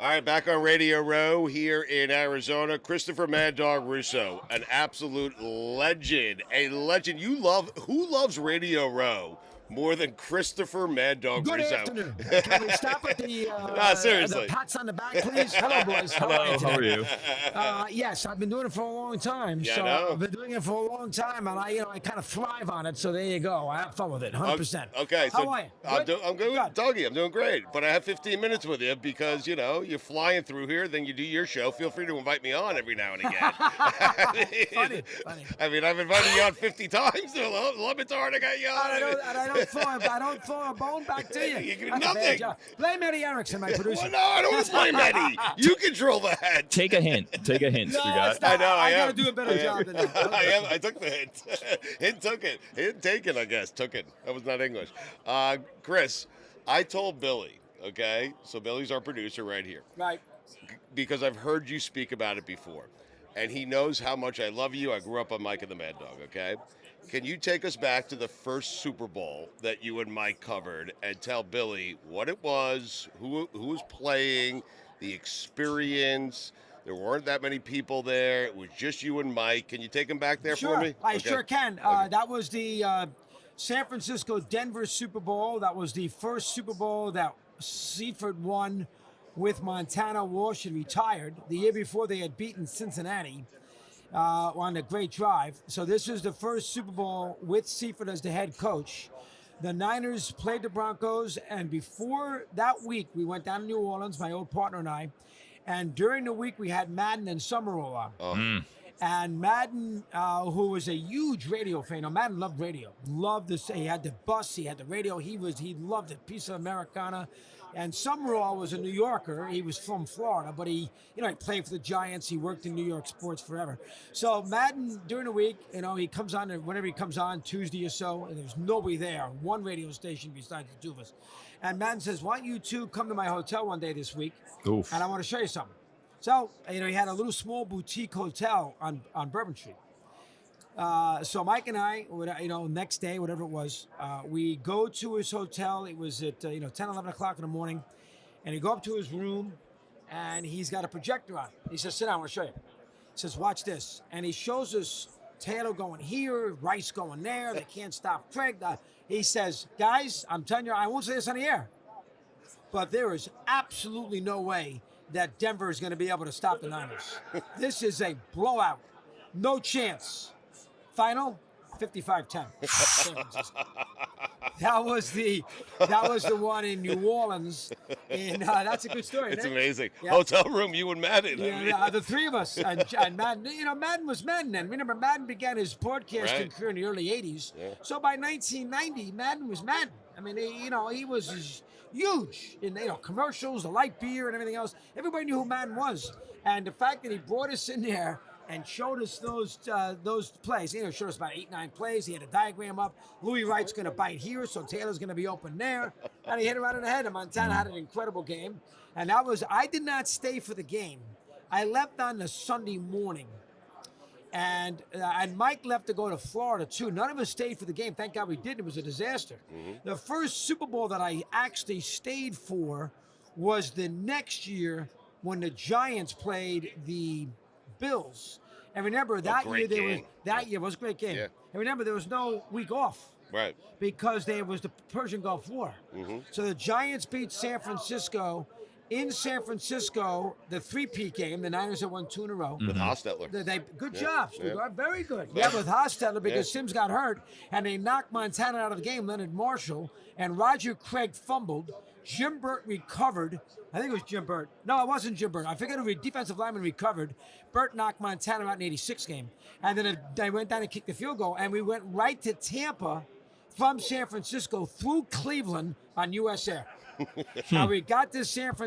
All right, back on Radio Row here in Arizona. Christopher Mad Dog Russo, an absolute legend. A legend. Who loves Radio Row more than Christopher Mad Dog Good Russo? afternoon. Can we stop with No, seriously. the pats on the back, please? Hello, boys. How are you Hello, how are today? you? Yes, I've been doing it for a long time. Yeah, I so know. I've been doing it for a long time, and I kind of thrive on it. So there you go. I have fun with it, 100%. Okay, so How are you? I'm good, Doggy. I'm doing great, but I have 15 minutes with you because you're flying through here. Then you do your show. Feel free to invite me on every now and again. Funny. I mean, I've invited you on 50 times. LeBatard, I got you on. I don't throw a bone back to you. You give me That's a bad nothing. job. Blame Eddie Erickson, my producer. Well, no, I don't want to blame Eddie. You control that. Take a hint. Take a hint, No, Stugotz. it's not. I know. I got to am. do a better job than that. I am. I took the hint. Hint took it. Hint taken, I guess. Took it. That was not English. Chris, I told Billy, okay? So Billy's our producer right here. Right. Because I've heard you speak about it before. And he knows how much I love you. I grew up on Mike and the Mad Dog, okay? Can you take us back to the first Super Bowl that you and Mike covered and tell Billy what it was, who was playing, the experience? There weren't that many people there. It was just you and Mike. Can you take him back there for me? I sure can. That was the San Francisco-Denver Super Bowl. That was the first Super Bowl that Seifert won with Montana Walsh and retired. The year before, they had beaten Cincinnati on a great drive. So this was the first Super Bowl with Seifert as the head coach. The Niners played the Broncos, and before that week, we went down to New Orleans, my old partner and I. And during the week, we had Madden and Summerall on. Oh. And Madden, who was a huge radio fan, Madden loved radio. Loved this. He had the bus, he had the radio. He loved it. Piece of Americana. And Summerall was a New Yorker. He was from Florida, but he played for the Giants. He worked in New York sports forever. So Madden during the week, he comes on whenever he comes on Tuesday or so, and there's nobody there. One radio station besides the two of us. And Madden says, "Why don't you two come to my hotel one day this week? Oof. And I want to show you something." So, he had a little small boutique hotel on Bourbon Street. So Mike and I, next day, whatever it was, we go to his hotel. It was at, 10, 11 o'clock in the morning. And you go up to his room, and he's got a projector on. He says, "Sit down, I want to show you." He says, "Watch this." And he shows us Taylor going here, Rice going there. They can't stop Craig. He says, "Guys, I'm telling you, I won't say this on the air, but there is absolutely no way that Denver is going to be able to stop the Niners. This is a blowout. No chance. Final, 55-10. That was the one in New Orleans, and that's a good story. It's Nick. amazing. Yeah. Hotel room, you and Madden. Yeah, the three of us, and Madden. Madden was Madden then. Remember, Madden began his broadcasting career in the early '80s. Yeah. So by 1990, Madden was Madden. I mean, he was huge in commercials, the light beer, and everything else. Everybody knew who Madden was, and the fact that he brought us in there and showed us those plays. Showed us about 8-9 plays. He had a diagram up. Louis Wright's going to bite here, so Taylor's going to be open there. And he hit it right in the head. And Montana had an incredible game. And I did not stay for the game. I left on the Sunday morning. And Mike left to go to Florida, too. None of us stayed for the game. Thank God we did. It was a disaster. Mm-hmm. The first Super Bowl that I actually stayed for was the next year when the Giants played the Bills. And remember, that year was a great game. Yeah. And remember, there was no week off. Right. Because there was the Persian Gulf War. Mm-hmm. So the Giants beat San Francisco. In San Francisco, the three-peat game, the Niners had won 2 in a row. With Hostetler. Good job, Stugotz. Very good. Yeah, with Hostetler because Sims got hurt, and they knocked Montana out of the game, Leonard Marshall, and Roger Craig fumbled. Jim Burt recovered. I think it was Jim Burt. No, it wasn't Jim Burt. I forget who defensive lineman recovered. Burt knocked Montana out in '86 game. And then they went down and kicked the field goal, and we went right to Tampa from San Francisco through Cleveland on US Air. Now we got to Tampa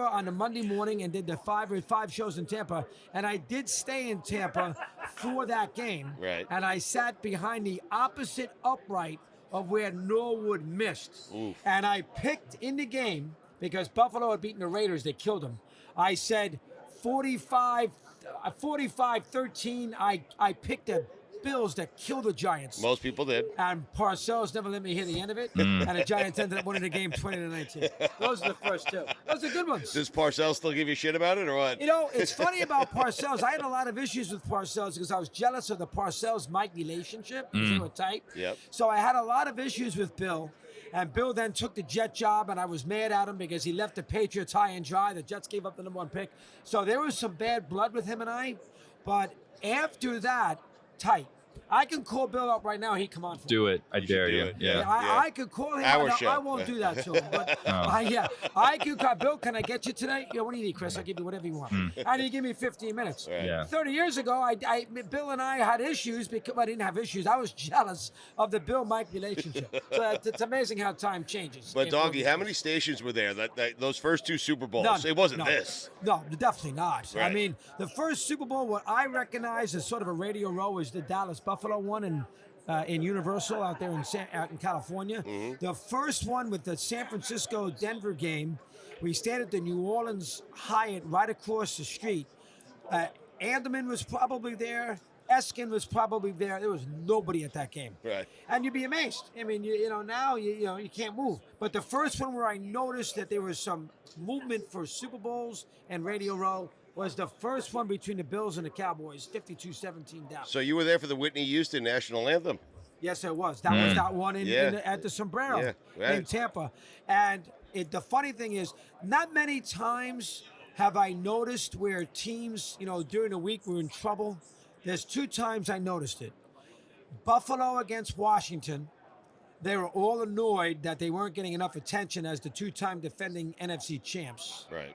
on the Monday morning and did the five shows in Tampa, and I did stay in Tampa for that game. Right. And I sat behind the opposite upright of where Norwood missed. Oof. And I picked in the game, because Buffalo had beaten the Raiders, they killed them. I said 45-13. I picked a Bills that killed the Giants. Most people did. And Parcells never let me hear the end of it. And the Giants ended up winning the game 20-19. Those are the first two. Those are good ones. Does Parcells still give you shit about it or what? You know, it's funny about Parcells. I had a lot of issues with Parcells because I was jealous of the Parcells-Mike relationship because they were tight. Yep. So I had a lot of issues with Bill. And Bill then took the Jet job, and I was mad at him because he left the Patriots high and dry. The Jets gave up the #1 pick. So there was some bad blood with him and I. But after that, tight. I can call Bill up right now. He'd come on. Do it. I dare you. Yeah. I could call him. I won't do that to him. But I could call Bill. Can I get you today? Yeah. What do you need, Chris? I'll give you whatever you want. And he give me 15 minutes. Right. Yeah. 30 years ago, Bill and I had issues because I didn't have issues. I was jealous of the Bill-Mike relationship. So it's amazing how time changes. But Doggy, how many stations were there? That those first two Super Bowls. None. It wasn't No. this. No, definitely not. Right. I mean, the first Super Bowl, what I recognize as sort of a radio row is the Dallas Buffalo one in Universal out there out in California. The first one with the San Francisco-Denver game, we stayed at the New Orleans Hyatt right across the street. Anderman was probably there. Eskin was probably there. There was nobody at that game. Right. And you'd be amazed. I mean, now you can't move. But the first one where I noticed that there was some movement for Super Bowls and Radio Row was the first one between the Bills and the Cowboys, 52-17 down. So you were there for the Whitney Houston national anthem. Yes, it was. That was that one at the Sombrero in Tampa. And the funny thing is, not many times have I noticed where teams, during the week were in trouble. There's 2 times I noticed it. Buffalo against Washington. They were all annoyed that they weren't getting enough attention as the 2-time defending NFC champs. Right.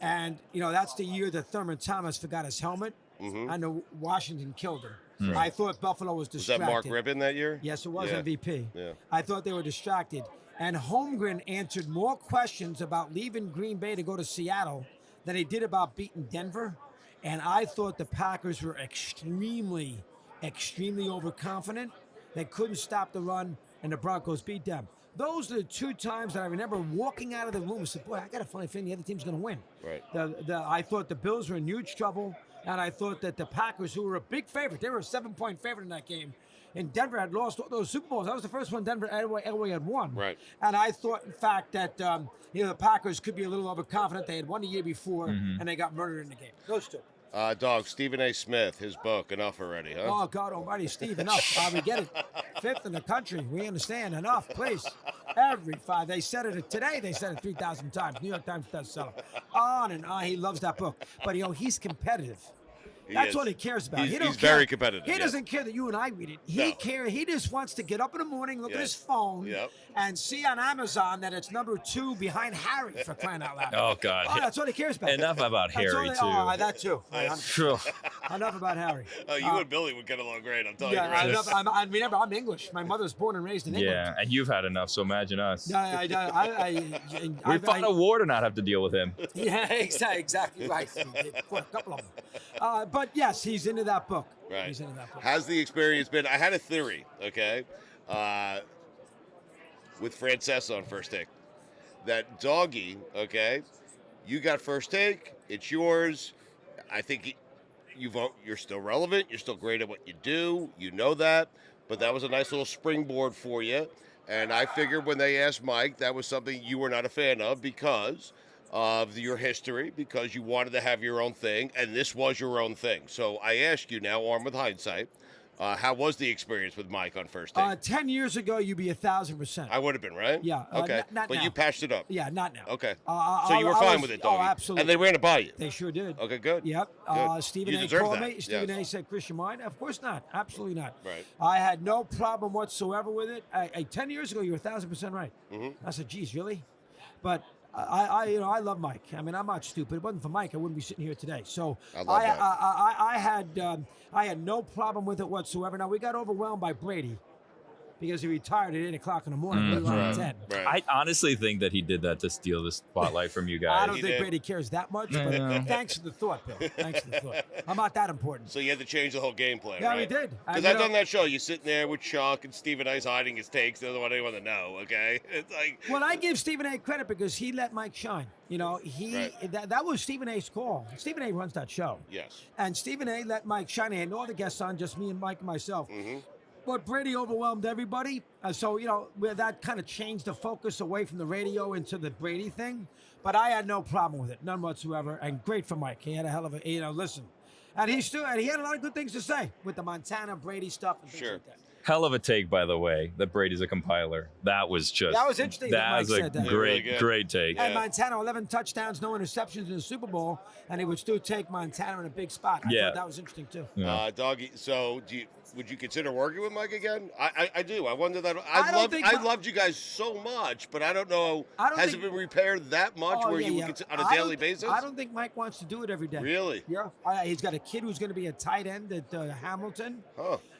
And, that's the year that Thurman Thomas forgot his helmet. And the Washington killed him. I thought Buffalo was Was distracted. that Mark Rippon that year? Yes, it was Yeah. MVP. Yeah. I thought they were distracted. And Holmgren answered more questions about leaving Green Bay to go to Seattle than he did about beating Denver. And I thought the Packers were extremely, extremely overconfident. They couldn't stop the run, and the Broncos beat them. Those are the 2 times that I remember walking out of the room and said, boy, I got a funny feeling the other team's going to win. Right. I thought the Bills were in huge trouble, and I thought that the Packers, who were a big favorite, they were a 7-point favorite in that game, and Denver had lost all those Super Bowls. That was the first one Denver Elway had won. Right. And I thought, in fact, that the Packers could be a little overconfident. They had won the year before, and they got murdered in the game. Those 2. Dog, Stephen A. Smith, his book, Enough Already, huh? Oh, God almighty, Steve, enough. We get it. 5th in the country. We understand. Enough, please. Every 5. They said it today. They said it 3,000 times. New York Times bestseller. On and on. He loves that book. But, he's competitive. That's what he cares about. He's very competitive. He doesn't care that you and I read it. He just wants to get up in the morning, look at his phone, and see on Amazon that it's number 2 behind Harry, for crying out loud. Oh, God. Oh, that's what he cares about. Enough about Harry, too. Oh, that too. True. Enough about Harry. Oh, you and Billy would get along great. I'm telling you. Yeah, Right? remember, I'm English. My mother's born and raised in England. Yeah, and you've had enough, so imagine us. We We fought a war to not have to deal with him. Yeah, exactly right. We did. Quite a couple of them. But yes, he's into that book. Right. He's into that book. How's the experience been? I had a theory, okay, with Francesa on First Take, that Doggy, okay, you got First Take, it's yours. I think you're still relevant. You're still great at what you do. You know that. But that was a nice little springboard for you. And I figured when they asked Mike, that was something you were not a fan of because of your history, because you wanted to have your own thing, and this was your own thing. So I ask you now, armed with hindsight, how was the experience with Mike on First Take? 10 years ago, you'd be 1,000%. I would have been, right? Yeah. Okay. Not but now. you patched it up. Yeah, not now. Okay. So you were fine with it, Doggy. Oh, absolutely. And they ran it by you. They sure did. Okay, good. Yep. Good. Stephen You A. deserve called that. me. Stephen Yes. A. said, Chris, you mind? Of course not. Absolutely not. Right. I had no problem whatsoever with it. 10 years ago, you were 1,000% right. I said, geez, really? But I love Mike. I mean, I'm not stupid. If it wasn't for Mike, I wouldn't be sitting here today. So I had no problem with it whatsoever. Now, we got overwhelmed by Brady. because he retired at 8 o'clock in the morning. We were on at 10. Right. I honestly think that he did that to steal the spotlight from you guys. I don't think Brady cares that much, but Yeah. thanks for the thought, Bill. Thanks for the thought. I'm not that important. So you had to change the whole game plan, Yeah, right? we did. Because I've done that show. You're sitting there with Chuck and Stephen Ice hiding his takes. He doesn't want anyone to know, okay? It's like... Well, I give Stephen A. credit because he let Mike shine. You know, that was Stephen A.'s call. Stephen A. runs that show. Yes. And Stephen A. let Mike shine. He had no other guests on, just me and Mike and myself. Mm-hmm. But Brady overwhelmed everybody. So, you know, that kind of changed the focus away from the radio into the Brady thing. But I had no problem with it, none whatsoever. And great for Mike. He had a hell of a, listen. And he had a lot of good things to say with the Montana Brady stuff and things like that. Hell of a take, by the way, that Brady's a compiler. That was interesting. That was Mike a said that. great take. And Montana, 11 touchdowns, no interceptions in the Super Bowl, and he would still take Montana in a big spot. I thought that was interesting, too. Yeah. Doggy, so would you consider working with Mike again? I do. I wonder that. I loved you guys so much, but I don't know. Has it been repaired that much where you would consider on a daily basis? I don't think Mike wants to do it every day. Really? Yeah. He's got a kid who's going to be a tight end at Hamilton.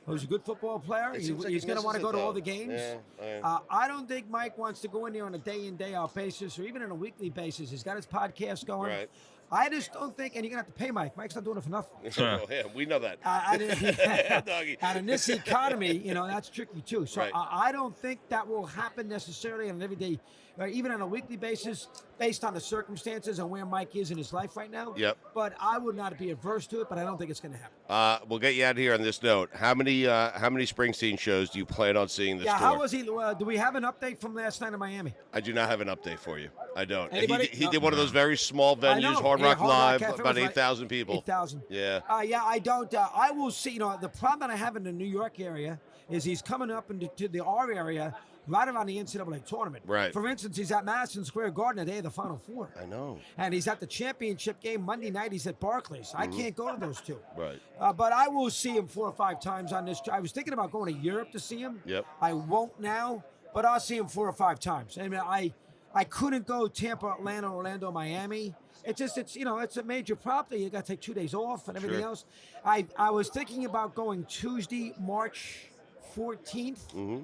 Who's a good football player. He's going to want to go to all the games. Yeah. I don't think Mike wants to go in there on a day in, day out basis or even on a weekly basis. He's got his podcast going. Right. I just don't think, and you're going to have to pay Mike. Mike's not doing it for nothing. Yeah, we know that. And in this economy, that's tricky too. So I don't think that will happen necessarily on an everyday, or even on a weekly basis, based on the circumstances and where Mike is in his life right now. Yep. But I would not be averse to it, but I don't think it's going to happen. We'll get you out of here on this note. How many Springsteen shows do you plan on seeing this tour? How was he? Do we have an update from last night in Miami? I do not have an update for you. I don't. Anybody? He did one of those very small venues, Hard Rock Live, about 8,000 people. 8,000. Yeah. I don't. I will see. The problem that I have in the New York area is he's coming up into the R area right around the NCAA tournament. Right. For instance, he's at Madison Square Garden the day of the Final Four. I know. And he's at the championship game Monday night. He's at Barclays. I can't go to those two. Right. But I will see him 4 or 5 times on this. I was thinking about going to Europe to see him. Yep. I won't now, but I'll see him 4 or 5 times. I mean, I couldn't go Tampa, Atlanta, Orlando, Miami. It's a major property. You got to take 2 days off and everything else. I was thinking about going Tuesday, March 14th. Mm-hmm.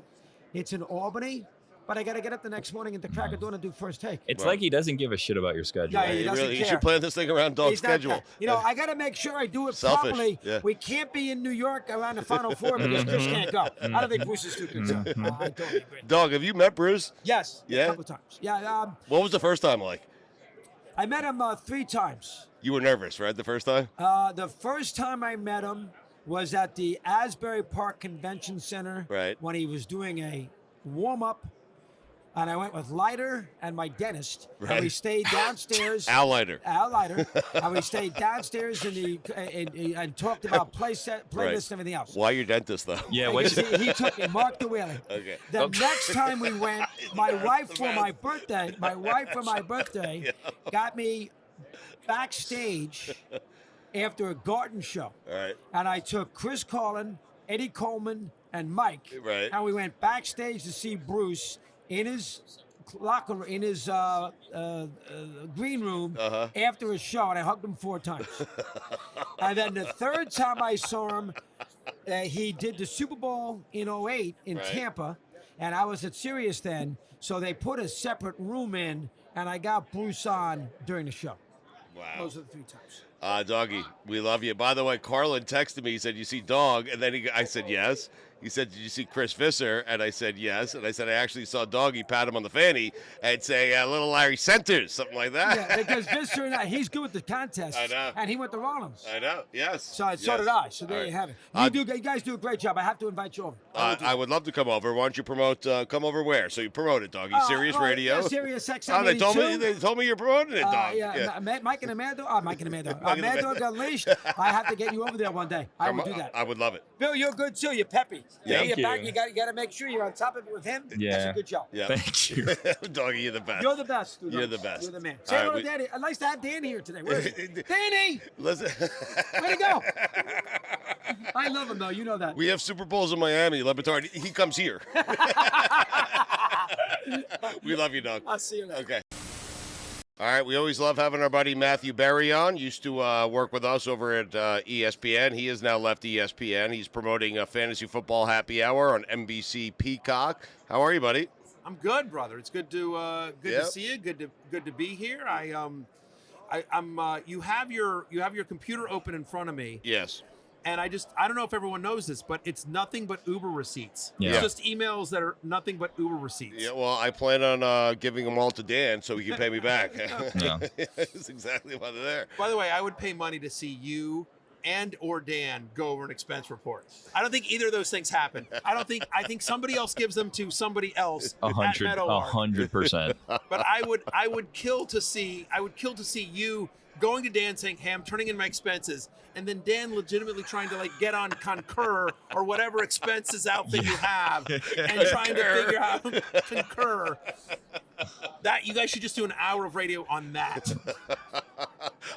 It's in Albany. But I got to get up the next morning at the crack of dawn and do first take. It's like he doesn't give a shit about your schedule. Yeah, he doesn't care. You should plan this thing around Dog's schedule. I got to make sure I do it Selfish. properly. Yeah. We can't be in New York around the Final Four because Chris can't go. I don't think Bruce is too concerned. I totally agree. Dog, have you met Bruce? Yes. Yeah? A couple times. Yeah. What was the first time like? I met him 3 times. You were nervous, right, the first time? The first time I met him was at the Asbury Park Convention Center when he was doing a warm-up. And I went with Leiter and my dentist, and we stayed downstairs. Al Leiter. And we stayed downstairs and talked about playlists and everything else. Why your dentist, though? Yeah, he took me, Mark the Whaley. Okay. The next time we went, my wife for my birthday got me backstage after a garden show. All right. And I took Chris Carlin, Eddie Coleman, and Mike. Right. And we went backstage to see Bruce in his locker room, in his green room after his show, and I hugged him 4 times. And then the third time I saw him, he did the Super Bowl in 2008 in Tampa, and I was at Sirius then, so they put a separate room in, and I got Bruce on during the show. Wow. Those are the 3 times. Doggy, we love you. By the way, Carlin texted me. He said, "You see Dog?" And then I said, "Yes." He said, "Did you see Chris Visser?" And I said, "Yes." And I said, "I actually saw Doggy pat him on the fanny and say, little Larry Centers," something like that. Yeah, because Visser and he's good with the contest. I know. And he went to Rollins. I know. Yes. So did I. So there you have it. You guys do a great job. I have to invite you over. I would love to come over. Why don't you promote? Come over where? So you promote it, Doggy. Sirius Radio. Yeah, Sirius XM. They told me you're promoting it, Dog. Mike and Amanda. Mad Dog Unleashed. I have to get you over there one day. I will do that. I would love it. Bill, you're good too. You're peppy. Thank you. You got to make sure you're on top of it with him. Yeah. That's a good job. Yeah. Thank you. Doggy, you're the best. You're the best. You're the best. You're the man. Say hello to Danny. I'd like to have Danny here today. Where is he? Danny! Listen. Where'd he go? I love him, though. You know that. We have Super Bowls in Miami. LeBatard, he comes here. We love you, Dog. I'll see you later. Okay. All right, we always love having our buddy Matthew Berry on. Used to work with us over at ESPN. He has now left ESPN. He's promoting a fantasy football happy hour on NBC Peacock. How are you, buddy? I'm good, brother. It's good to to see you. Good to be here. I'm you have your computer open in front of me. Yes. And I don't know if everyone knows this, but it's nothing but Uber receipts. Yeah. It's just emails that are nothing but Uber receipts. Yeah, well, I plan on giving them all to Dan so he can pay me back. Yeah. That's exactly why they're there. By the way, I would pay money to see you and or Dan go over an expense report. I don't think either of those things happen. I think somebody else gives them to somebody else. 100%. But I would kill to see you going to Dan saying, "Hey, I'm turning in my expenses," and then Dan legitimately trying to get on Concur or whatever expenses outfit you have, and trying to figure out Concur. That you guys should just do an hour of radio on that.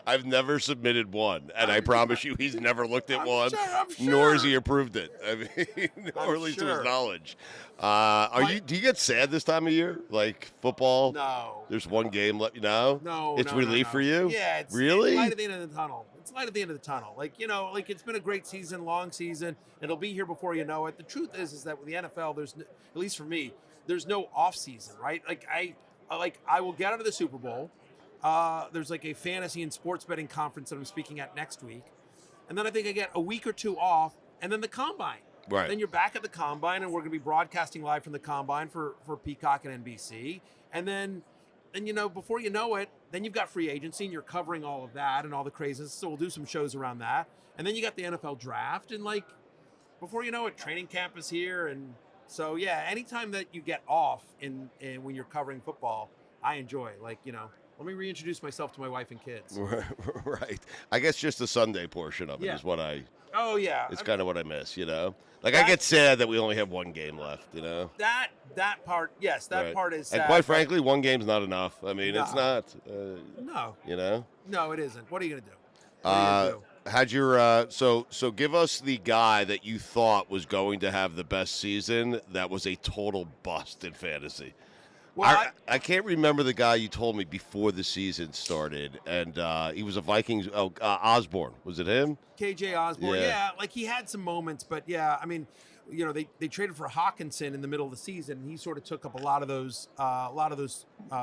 I've never submitted one, and I promise you, he's never looked at one, I'm sure. nor has he approved it. I mean, or at least to his sure. knowledge. Do you get sad this time of year? Like football? No. There's one game left. No. It's no, relief no. for you. Yeah, it's really light at the end of the tunnel. It's light at the end of the tunnel. It's been a great season, long season. It'll be here before you know it. The truth is that with the NFL, there's at least for me, there's no off season, right? I will get out of the Super Bowl. There's a fantasy and sports betting conference that I'm speaking at next week, and then I think I get a week or two off, and then the combine. Right. Then you're back at the combine, and we're going to be broadcasting live from the combine for Peacock and NBC, and then before you know it, then you've got free agency, and you're covering all of that and all the craziness. So we'll do some shows around that, and then you got the NFL draft, and before you know it, training camp is here, and so yeah, anytime that you get off in when you're covering football, I enjoy. Let me reintroduce myself to my wife and kids. Right. I guess just the Sunday portion of it is what Oh yeah. It's kind of what I miss, I get sad that we only have one game left, That part, yes, that part is sad. And quite frankly, one game's not enough. I mean, it's not. No. No, it isn't. What are you gonna do? How'd your so give us the guy that you thought was going to have the best season that was a total bust in fantasy? Well, I can't remember the guy you told me before the season started, and he was a Vikings. Osborne, was it him? KJ Osborne, yeah, he had some moments, but yeah, I mean, they traded for Hawkinson in the middle of the season, and he sort of took up a lot of those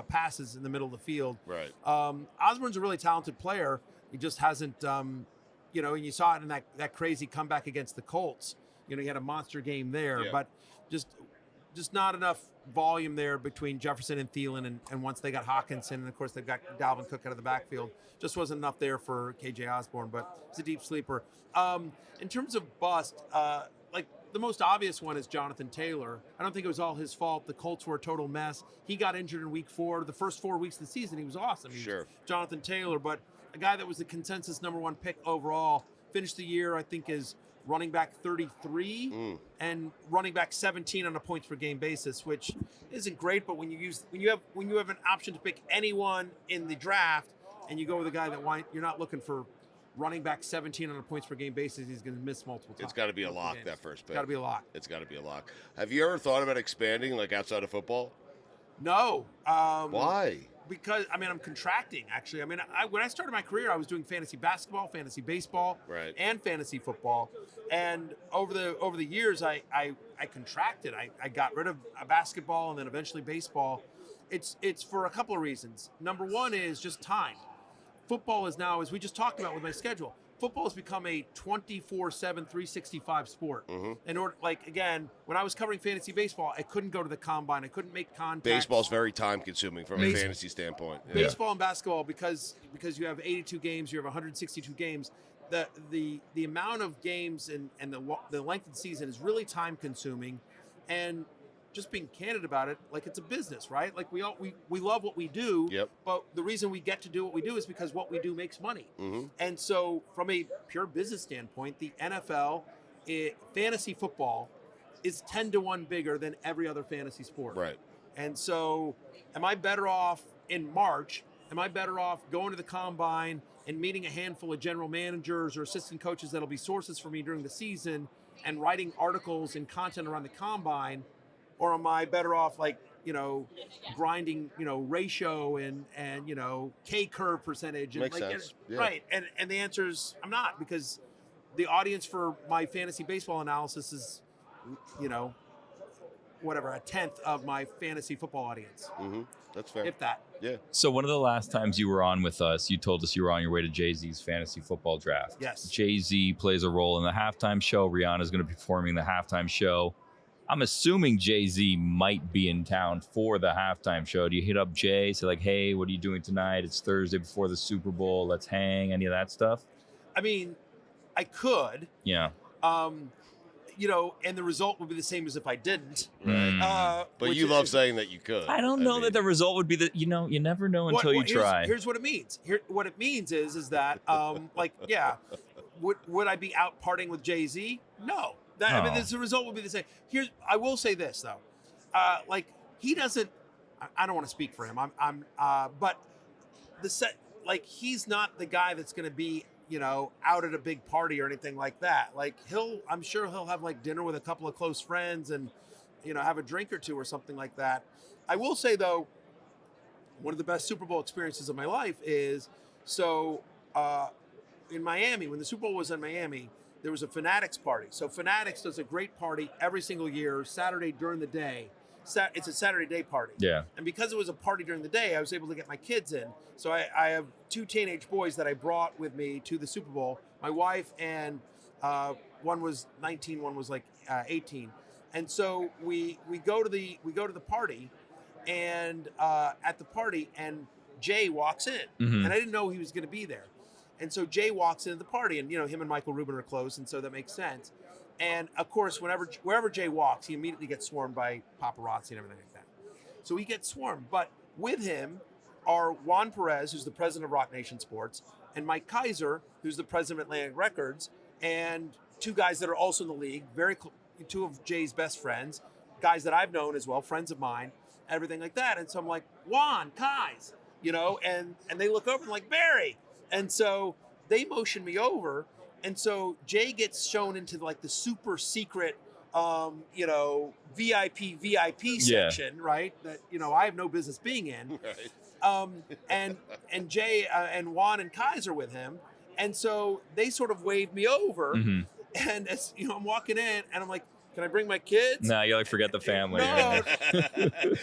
passes in the middle of the field. Right. Osborne's a really talented player. He just hasn't, and you saw it in that crazy comeback against the Colts. He had a monster game there, but just not enough volume there between Jefferson and Thielen, and once they got Hawkinson, and of course they've got Dalvin Cook out of the backfield, just wasn't enough there for KJ Osborne, but it's a deep sleeper. In terms of bust, the most obvious one is Jonathan Taylor. I don't think it was all his fault. The Colts were a total mess. He got injured in week 4. The first 4 weeks of the season, he was awesome. Jonathan Taylor, but a guy that was the consensus number 1 pick overall, finished the year, I think, is running back 33 and running back 17 on a points per game basis, which isn't great. But when you have an option to pick anyone in the draft, and you go with a guy that you're not looking for running back 17 on a points per game basis, he's going to miss multiple times. It's got to be a lock, that first pick. Got to be a lock. It's got to be a lock. Have you ever thought about expanding outside of football? No. Why? Because I'm contracting actually. When I started my career, I was doing fantasy basketball, fantasy baseball, and fantasy football. And over the years, I contracted. I got rid of basketball and then eventually baseball. It's for a couple of reasons. Number one is just time. Football is now, as we just talked about with my schedule, football has become a 24/7, 365 sport. In order, again, when I was covering fantasy baseball, I couldn't go to the combine. I couldn't make contact. Baseball's very time consuming from a fantasy standpoint. Baseball and basketball, because you have 82 games, you have 162 games. The amount of games and the length of the season is really time consuming, and just being candid about it, it's a business, right? We love what we do, but the reason we get to do what we do is because what we do makes money. And so from a pure business standpoint, the NFL, fantasy football is 10-1 bigger than every other fantasy sport. Right. And so am I better off in March? Am I better off going to the combine and meeting a handful of general managers or assistant coaches that'll be sources for me during the season and writing articles and content around the combine? Or am I better off grinding, ratio and K curve percentage. And Makes sense. Yeah. Right. And the answer is I'm not, because the audience for my fantasy baseball analysis is, whatever, a tenth of my fantasy football audience. Mm-hmm. That's fair. If that. Yeah. So one of the last times you were on with us, you told us you were on your way to Jay-Z's fantasy football draft. Yes. Jay-Z plays a role in the halftime show. Rihanna's going to be performing the halftime show. I'm assuming Jay-Z might be in town for the halftime show. Do you hit up Jay, say like, hey, what are you doing tonight? It's Thursday before the Super Bowl. Let's hang. Any of that stuff? I mean, I could. Yeah. And the result would be the same as if I didn't. Right. But you love saying that you could. I don't know that the result would be that, you never know until you try. Here's what it means. What it means is that, would I be out partying with Jay-Z? No. The result would be the same. I will say this though. He doesn't, I don't want to speak for him. But he's not the guy that's going to be, out at a big party or anything like that. Like I'm sure he'll have like dinner with a couple of close friends and, have a drink or two or something like that. I will say though, one of the best Super Bowl experiences of my life is, in Miami, when the Super Bowl was in Miami, there was a Fanatics party. So Fanatics does a great party every single year, Saturday during the day. It's a Saturday day party. Yeah. And because it was a party during the day, I was able to get my kids in. So I have 2 teenage boys that I brought with me to the Super Bowl. My wife and one was 19, one was 18. And so we go to the party, and at the party, and Jay walks in, and I didn't know he was going to be there. And so Jay walks into the party, and him and Michael Rubin are close, and so that makes sense. And of course, wherever Jay walks, he immediately gets swarmed by paparazzi and everything like that. So he gets swarmed. But with him are Juan Perez, who's the president of Rock Nation Sports, and Mike Kaiser, who's the president of Atlantic Records, and 2 guys that are also in the league, 2 of Jay's best friends, guys that I've known as well, friends of mine, everything like that. And so I'm like, Juan, Kais, and they look over and like, Barry. And so they motion me over. And so Jay gets shown into the super secret, VIP section, right? That, I have no business being in. Right. And Jay and Juan and Kaiser with him. And so they sort of waved me over. And as I'm walking in and I'm like, can I bring my kids? No, you forget the family. No.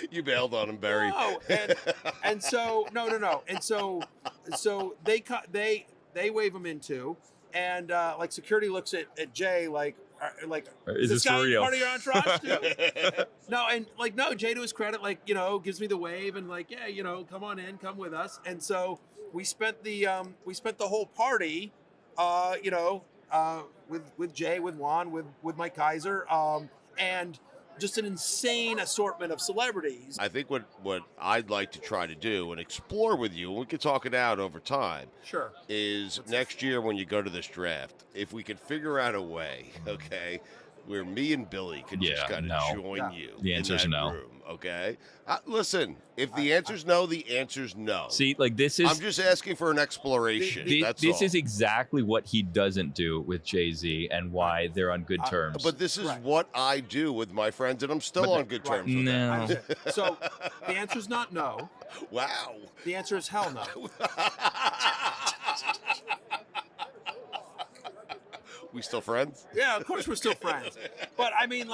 You bailed on him, Barry. No. And so, no. And so they wave him in too. And security looks at Jay like is this guy for real? Part of your entourage too? No, Jay to his credit, gives me the wave and come on in, come with us. And so we spent the whole party, with Jay, with Juan, with Mike Kaiser, and just an insane assortment of celebrities. I think what I'd like to try to do and explore with you, and we could talk it out over time, sure, is next year when you go to this draft, if we could figure out a way, okay, where me and Billy could just kind of join you. The answer is no. Room, okay? Listen, if the answer's no, the answer's no. See, this is... I'm just asking for an exploration. This is exactly what he doesn't do with Jay-Z and why they're on good terms. But this is what I do with my friends, and I'm still on good terms with them. So the answer's not no. Wow. The answer is hell no. We still friends? Yeah, of course we're still friends. But I mean,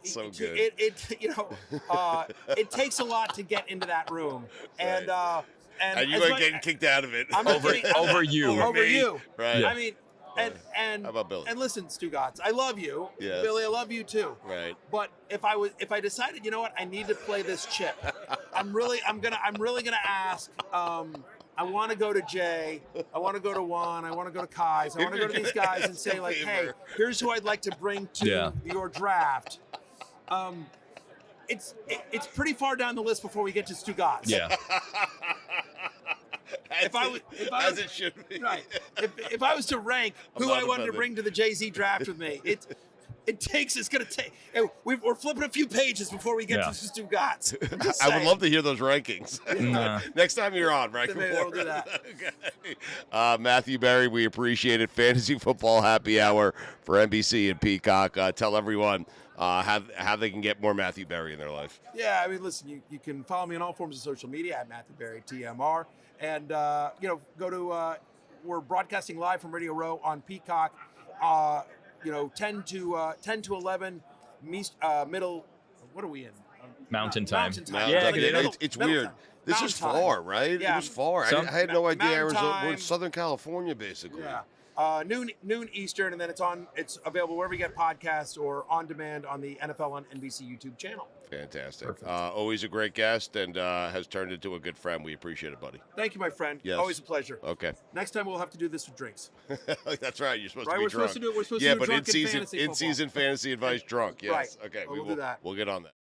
so good. It takes a lot to get into that room, and you ain't getting kicked out of it. Over you. Right. I mean, and how about Billy? And listen, Stugotz, I love you. Yes. Billy, I love you too. Right. But if I decided, I need to play this chip, I'm really gonna ask. I want to go to Jay. I want to go to Juan. I want to go to Kais. I want to go to these guys and say hey, here's who I'd like to bring to your draft. It's pretty far down the list before we get to Stugotz. Yeah. As it should be. Right. If I was to rank who I wanted to bring to the Jay-Z draft with me, it's going to take. We're flipping a few pages before we get to Stugotz. I would love to hear those rankings. Next time you're on, right? Maybe we'll do that. Okay. Matthew Berry, we appreciate it. Fantasy Football Happy Hour for NBC and Peacock. Tell everyone how they can get more Matthew Berry in their life. Yeah, I mean, listen, you can follow me on all forms of social media at Matthew Berry TMR, and go to we're broadcasting live from Radio Row on Peacock. 10 to 11 middle. What are we in? Mountain time. Yeah, Yeah, it's weird. This is far, right? Yeah. It was far. I had no idea Arizona. We're in Southern California, basically. Yeah. Noon Eastern, and then it's available wherever you get podcasts or on demand on the NFL on NBC YouTube channel. Fantastic. Always a great guest, and has turned into a good friend. We appreciate it, buddy. Thank you, my friend. Yes. Always a pleasure. Okay. Next time we'll have to do this with drinks. That's right. You're supposed to Right, be we're drunk. supposed to do it. We're supposed Yeah, to do but drunken in fantasy football. season fantasy advice drunk. Yes. Right. Okay. We'll do that. We'll get on that.